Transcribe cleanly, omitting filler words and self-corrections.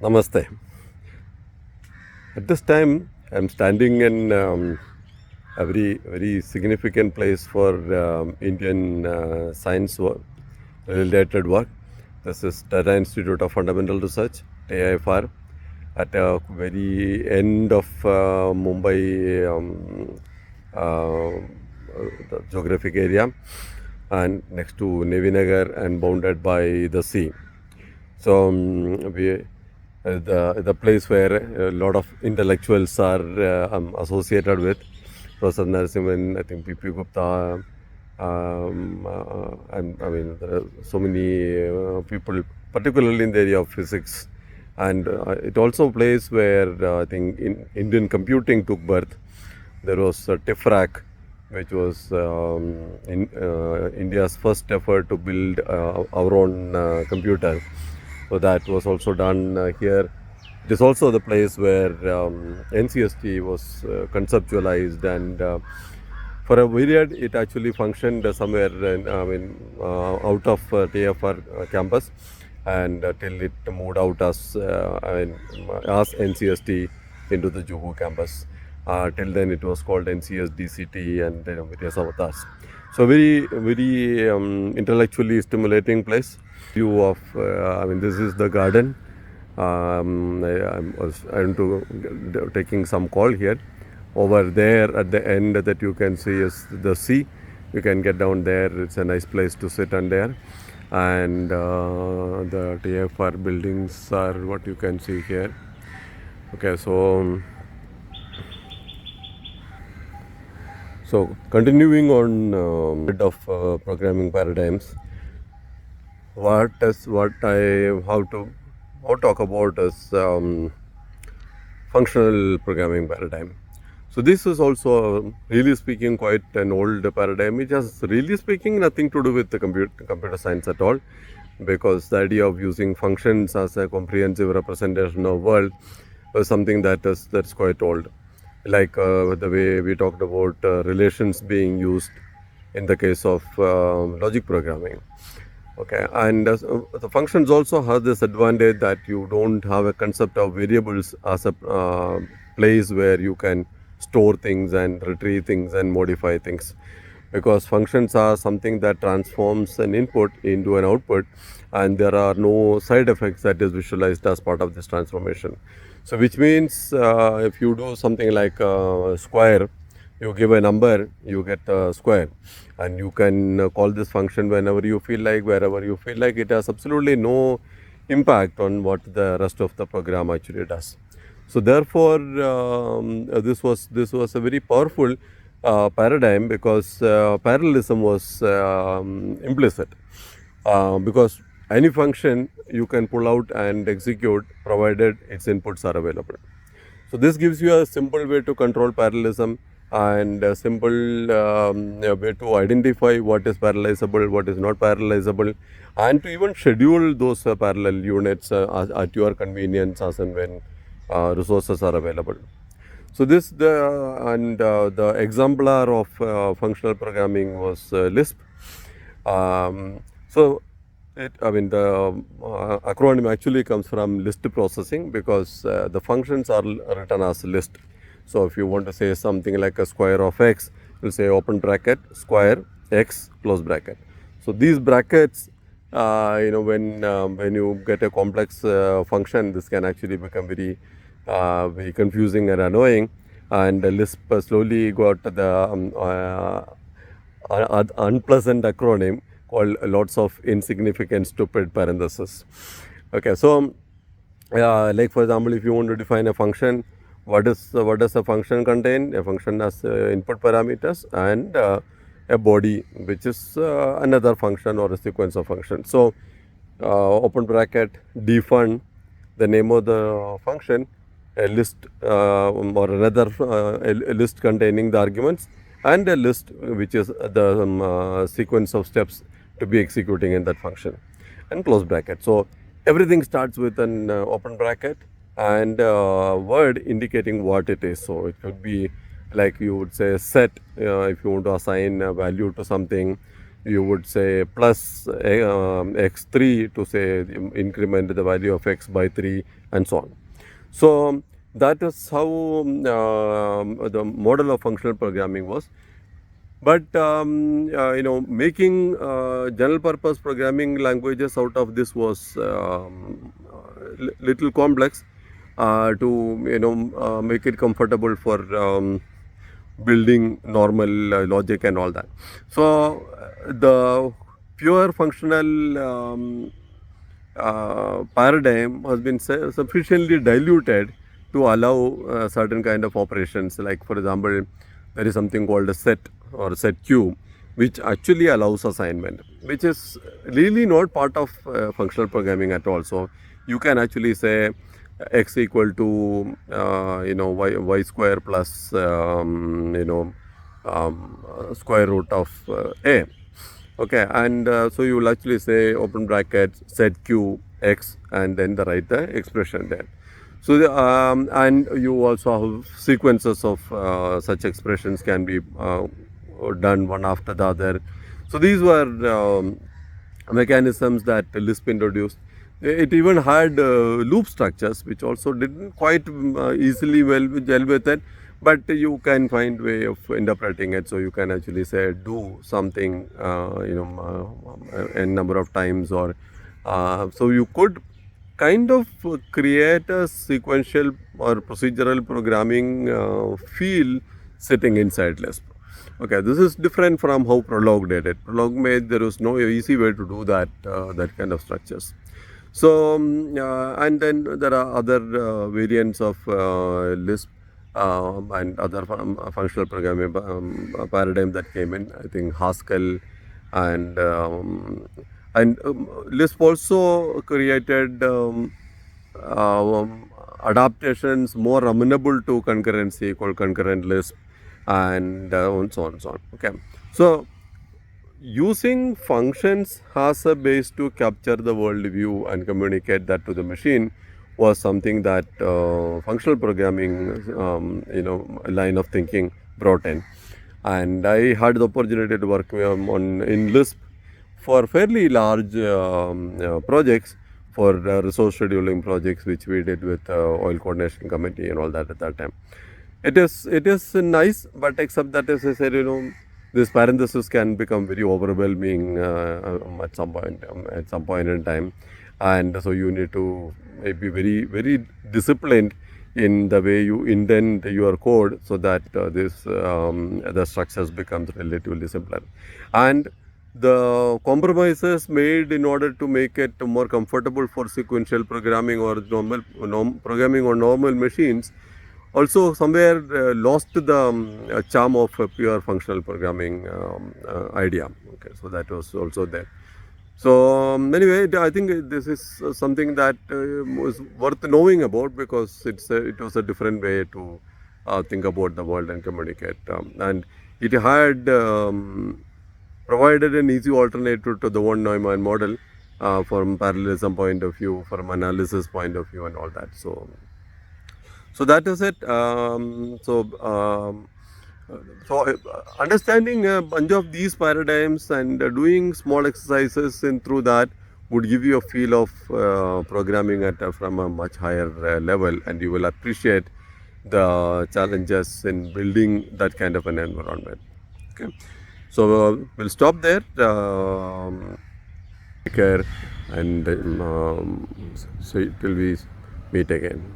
Namaste. At this time, I'm standing in a very significant place for Indian science related work. This is Tata Institute of Fundamental Research, TIFR, at a very end of Mumbai the geographic area, and next to Navy Nagar and bounded by the sea. So we the place where a lot of intellectuals are associated with. Professor Narasimhan, I think P.P. Gupta, and I mean there are so many people, particularly in the area of physics, and it also a place where I think Indian computing took birth. There was TIFRAC, which was India's first effort to build our own computer. So that was also done here. It is also the place where NCST was conceptualized, and for a period it actually functioned somewhere out of TFR campus, and till it moved out as NCST into the Juhu campus. Till then it was called NCSDCT and various avatars. So very intellectually stimulating place. View of this is the garden. I'm taking some call here. Over there at the end that you can see is the sea. You can get down there. It's a nice place to sit on there. And the TFR buildings are what you can see here. Okay, so continuing on bit of programming paradigms. What I how talk about is functional programming paradigm. So this is also really speaking quite an old paradigm. It has really speaking nothing to do with the computer science at all, because the idea of using functions as a comprehensive representation of world is something that's quite old. Like the way we talked about relations being used in the case of logic programming. Okay, and the functions also have this advantage that you don't have a concept of variables as a place where you can store things and retrieve things and modify things, because functions are something that transforms an input into an output, and there are no side effects that is visualized as part of this transformation. So which means if you do something like square, you give a number, you get a square, and you can call this function whenever you feel like, wherever you feel like. It has absolutely no impact on what the rest of the program actually does. So therefore this was a very powerful paradigm, because parallelism was implicit, because any function you can pull out and execute provided its inputs are available. So this gives you a simple way to control parallelism, and a simple way to identify what is parallelizable, what is not parallelizable, and to even schedule those parallel units at your convenience as and when resources are available. So the exemplar of functional programming was Lisp. The acronym actually comes from list processing, because the functions are written as list. So if you want to say something like a square of x, you'll say open bracket square x close bracket. So these brackets, when you get a complex function, this can actually become very confusing and annoying. And Lisp slowly got the unpleasant acronym called lots of insignificant stupid parentheses. Okay, so like for example, if you want to define a function, what does a function contain? A function has input parameters and a body, which is another function or a sequence of functions. So open bracket defun, the name of the function, a list or another a list containing the arguments, and a list which is the sequence of steps to be executing in that function, and close bracket. So everything starts with an open bracket and word indicating what it is. So it could be like you would say set if you want to assign a value to something. you would say plus x3 to say increment the value of x by 3 and so on. So that is how the model of functional programming was. But making general purpose programming languages out of this was little complex to make it comfortable for building normal logic and all that. So the pure functional paradigm has been sufficiently diluted to allow certain kind of operations. Like for example, there is something called a set or set cube, which actually allows assignment, which is really not part of functional programming at all. So you can actually say x equal to y square plus square root of a. Okay, and so you will actually say open bracket set q x and then write the expression there. So and you also have sequences of such expressions can be done one after the other. So these were mechanisms that Lisp introduced. It even had loop structures, which also didn't quite easily gel with it, but you can find way of interpreting it. So you can actually say do something, n number of times, or so you could kind of create a sequential or procedural programming feel sitting inside Lisp. Okay, this is different from how Prolog did it. Prolog made there was no easy way to do that that kind of structures. So and then there are other variants of Lisp and other functional programming paradigm that came in. I think Haskell and Lisp also created adaptations more amenable to concurrency called concurrent Lisp and so on and so on. Okay, so using functions as a base to capture the world view and communicate that to the machine was something that functional programming line of thinking brought in. And I had the opportunity to work in Lisp for fairly large projects, for resource scheduling projects, which we did with oil coordination committee and all that at that time. It is nice, but except that, as I said, this parenthesis can become very overwhelming at some point in time, and so you need to be very, very disciplined in the way you indent your code, so that the structures becomes relatively simpler. And the compromises made in order to make it more comfortable for sequential programming or programming on normal machines also somewhere lost the charm of a pure functional programming idea. Okay, so that was also there. So anyway, I think this is something that was worth knowing about, because it was a different way to think about the world and communicate, and it had provided an easy alternative to the von Neumann model from parallelism point of view, from analysis point of view, and all that. So that is it. So understanding a bunch of these paradigms and doing small exercises through that would give you a feel of programming from a much higher level, and you will appreciate the challenges in building that kind of an environment. Okay, so we'll stop there. Take care, and so till we meet again.